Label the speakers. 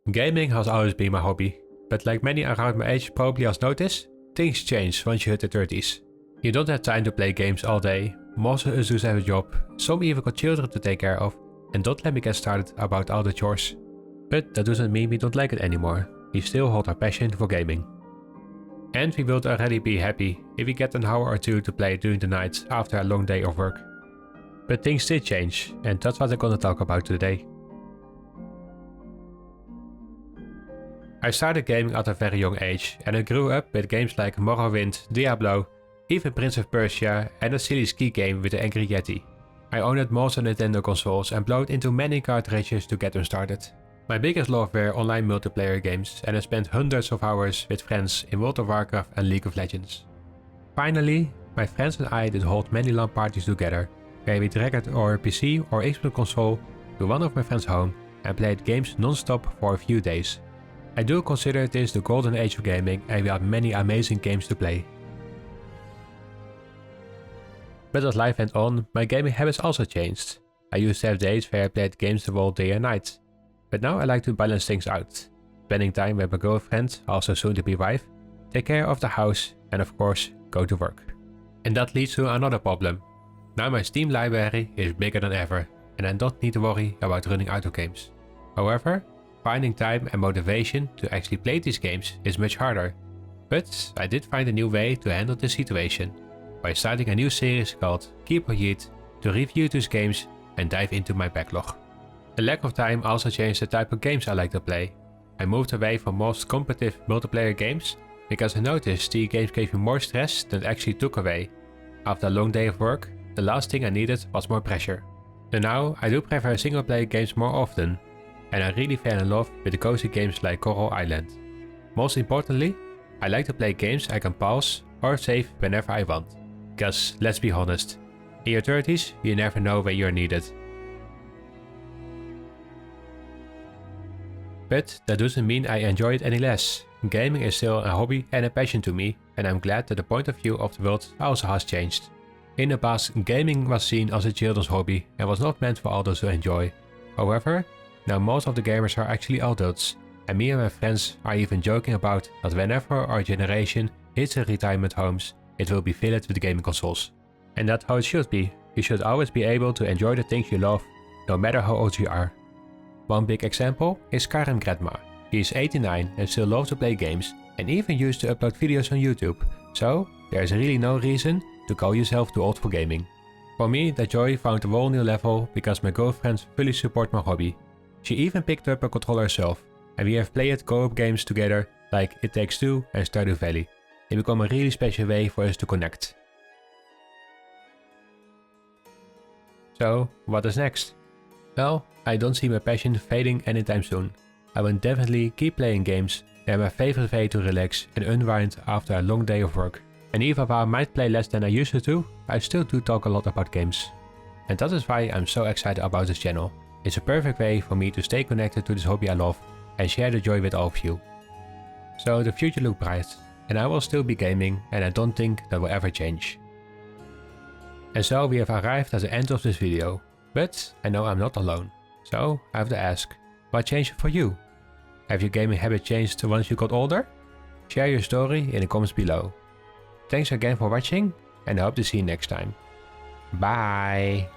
Speaker 1: Gaming has always been my hobby, but like many around my age probably has noticed, things change once you hit the 30s. You don't have time to play games all day, most of us do have a job, some even got children to take care of, and don't let me get started about all the chores. But that doesn't mean we don't like it anymore, we still hold our passion for gaming. And we will already be happy if we get an hour or two to play during the night after a long day of work. But things did change, and that's what I'm gonna talk about today. I started gaming at a very young age, and I grew up with games like Morrowind, Diablo, even Prince of Persia and a silly ski game with the Angry Yeti. I owned most of Nintendo consoles and blowed into many cartridges to get them started. My biggest love were online multiplayer games, and I spent hundreds of hours with friends in World of Warcraft and League of Legends. Finally, my friends and I did hold many LAN parties together, where we dragged our PC or Xbox console to one of my friends' home and played games non-stop for a few days. I do consider this the golden age of gaming, and we had many amazing games to play. But as life went on, my gaming habits also changed. I used to have days where I played games the whole day and night. But now I like to balance things out. Spending time with my girlfriend, also soon to be wife, take care of the house, and of course go to work. And that leads to another problem. Now my Steam library is bigger than ever, and I don't need to worry about running out of games. However, finding time and motivation to actually play these games is much harder. But I did find a new way to handle this situation, by starting a new series called Keep or Yeet to review these games and dive into my backlog. The lack of time also changed the type of games I like to play. I moved away from most competitive multiplayer games because I noticed these games gave me more stress than it actually took away. After a long day of work, the last thing I needed was more pressure. So now I do prefer single player games more often, and I really fell in love with the cozy games like Coral Island. Most importantly, I like to play games I can pause or save whenever I want. Cause let's be honest, in your 30s you never know where you're needed. But that doesn't mean I enjoy it any less. Gaming is still a hobby and a passion to me, and I'm glad that the point of view of the world also has changed. In the past, gaming was seen as a children's hobby and was not meant for adults to enjoy. However, now most of the gamers are actually adults, and me and my friends are even joking about that whenever our generation hits the retirement homes, it will be filled with gaming consoles. And that's how it should be. You should always be able to enjoy the things you love, no matter how old you are. One big example is Karen Grandma. She is 89 and still loves to play games, and even used to upload videos on YouTube, so there is really no reason to call yourself too old for gaming. For me, that joy found a whole new level because my girlfriends fully support my hobby. She even picked up a controller herself, and we have played co-op games together like It Takes Two and Stardew Valley. It became a really special way for us to connect. So, what is next? Well, I don't see my passion fading anytime soon. I will definitely keep playing games. They are my favorite way to relax and unwind after a long day of work. And even though I might play less than I used to, I still do talk a lot about games. And that is why I'm so excited about this channel. It's a perfect way for me to stay connected to this hobby I love and share the joy with all of you. So the future looks bright, and I will still be gaming, and I don't think that will ever change. And so we have arrived at the end of this video, but I know I'm not alone. So I have to ask, what changed for you? Have your gaming habit changed once you got older? Share your story in the comments below. Thanks again for watching, and I hope to see you next time. Bye!